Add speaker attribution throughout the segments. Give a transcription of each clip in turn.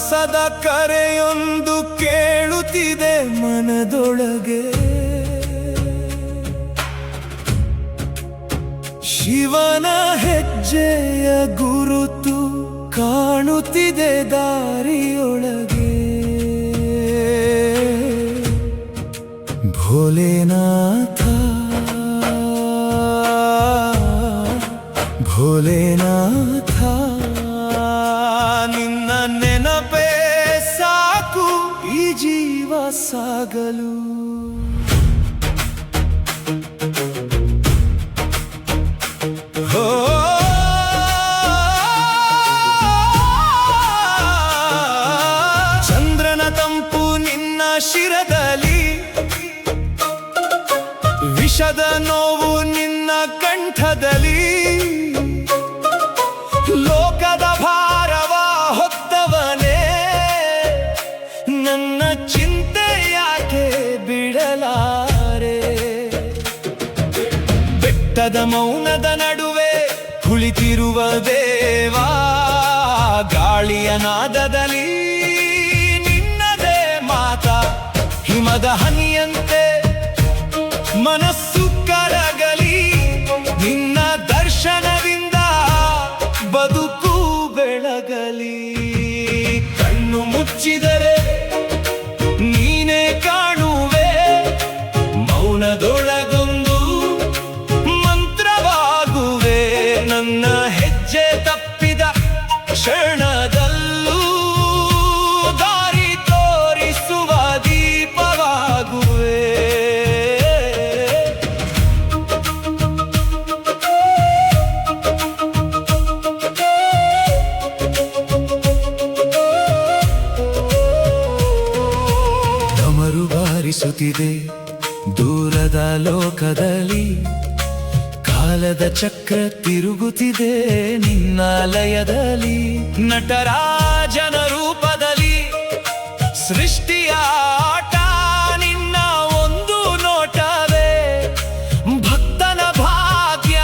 Speaker 1: ಕೈಲಾಸದ ಕರೆಯೊಂದು ಕೇಳುತ್ತಿದೆ ಮನದೊಳಗೆ. ಶಿವನ ಹೆಜ್ಜೆಯ ಗುರುತು ಕಾಣುತ್ತಿದೆ ದಾರಿಯೊಳಗೆ. ಭೋಲೆನಾಥ ಭೋಲೆನಾಥ, ನಿನ್ನ ನೆನಪೇ ಸಾಕು ಈ ಜೀವ ಸಾಗಲು. ಚಂದ್ರನ ತಂಪು ನಿನ್ನ ಶಿರದಲ್ಲಿ, ವಿಷದ ನೋವು ನಿನ್ನ ಕಂಠದಲ್ಲಿ. ಲೋಕದ ಭಾರವ ಹೊತ್ತವನೇ, ನನ್ನ ಚಿಂತೆ ಯಾಕೆ ಬಿಡಲಾರೆ. ಬೆಟ್ಟದ ಮೌನದ ನಡುವೆ ಕುಳಿತಿರುವ ದೇವಾ, ಗಾಳಿಯ ನಾದದಲ್ಲಿ ನಿನ್ನದೇ ಮಾತ. ಹಿಮದ ಹನಿಯಂತೆ ಮನಸ್ಸು ಕರಗಲಿ, ನಿನ್ನ ದರ್ಶನದಿಂದ ಬದುಕು ಬೆಳಗಲಿ. ಕಣ್ಣು ಮುಚ್ಚಿದರೆ ನೀನೇ ಕಾಣುವೆ, ಮೌನದೊಳಗೊಂದು ಮಂತ್ರವಾಗುವೆ. ನನ್ನ ಹೆಜ್ಜೆ ತಪ್ಪಿದ ಕ್ಷಣದಲ್ಲೂ ದಾರಿ ತೋರಿಸುವ ದೀಪವಾಗುವೆ. ಡಮರು ಬಾರಿಸುತ್ತಿದೆ ದೂರದ ಲೋಕದಲ್ಲಿ, ಕಾಲದ ಚಕ್ರ ತಿರುಗುತ್ತಿದೆ ನಿನ್ನ ಲಯದಲ್ಲಿ. ನಟರಾಜನ ರೂಪದಲ್ಲಿ ಸೃಷ್ಟಿಯ ಆಟ ನಿನ್ನ ಒಂದು ನೋಟವೇ. ಭಕ್ತನ ಭಾಗ್ಯ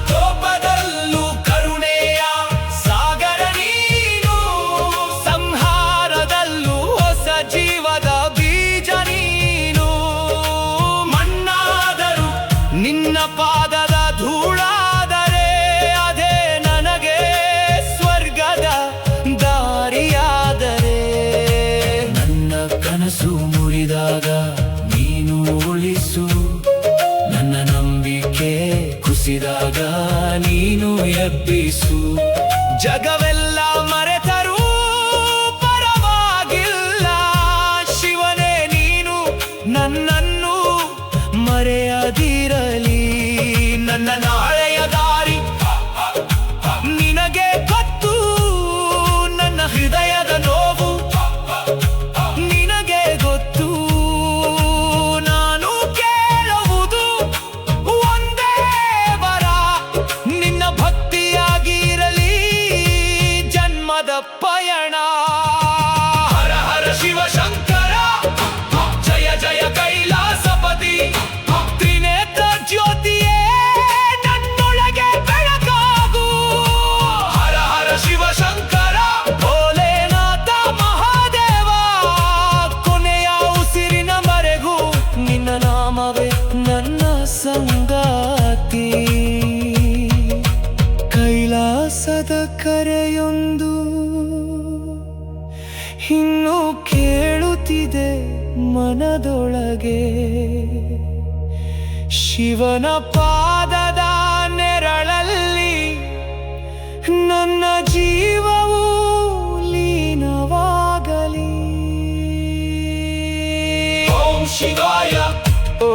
Speaker 1: ಕೋಪದಲ್ಲೂ ಕರುಣೆಯ ಸಾಗರ ನೀನು. ಸಂಹಾರದಲ್ಲೂ ಹೊಸ ಜೀವದ ಬೀಜ ನೀನು. ಮಣ್ಣಾದರೂ ನಿನ್ನ ಪಾದದ ಧೂಳಾದರೆ, ಅದೇ ನನಗೆ ಸ್ವರ್ಗದ ದಾರಿಯಾದರೆ. ನನ್ನ ಕನಸು ಮುರಿದಾಗ ನೀನು ಉಳಿಸು, ನನ್ನ ನಂಬಿಕೆ ಕುಸಿದಾಗ ನೀನು ಎಬ್ಬಿಸು. ಜಗವೆಲ್ಲ ಮರೆತರೂ ಪರವಾಗಿಲ್ಲ, ಶಿವನೇ ನೀನು ನನ್ನನ್ನು ಮರೆಯದಿರಲಿ. ನನ್ನ ನಾಳೆಯ ದಾರಿ ನಿನಗೆ ಗೊತ್ತು, ನನ್ನ ಹೃದಯದ ನೋವು ನಿನಗೆ ಗೊತ್ತು. ನಾನು ಕೇಳುವುದು ಒಂದೇ ವರ, ನಿನ್ನ ಭಕ್ತಿಯಾಗಿರಲಿ ಜನ್ಮದ ಪಯಣ. ಹರ ಹರ ಶಿವ ಶಂಕರ, ಜಯ ಜಯ ಕೈಲಾಸಪತಿ. ತ್ರಿನೇತ್ರ ಜ್ಯೋತಿಯೇ ನನ್ನೊಳಗೆ ಬೆಳಕಾಗು. ಹರ ಹರ ಶಿವ ಶಂಕರ, ಭೋಲೆನಾಥ ಮಹಾದೇವ. ಕೊನೆಯ ಉಸಿರಿನ ಮರೆಗೂ ನಿನ್ನ ನಾಮವೇ ನನ್ನ ಸಂಗಾತಿ. ಕೈಲಾಸದ ಕರೆಯೊಂದು ಇನ್ನೂ ಕೇಳುತ್ತಿದೆ ಮನದೊಳಗೆ. ಶಿವನ ಪಾದದ ನೆರಳಲ್ಲಿ ನನ್ನ ಜೀವವು ಲೀನವಾಗಲಿ. ಓಂ ಶಿವಾಯ. ಓ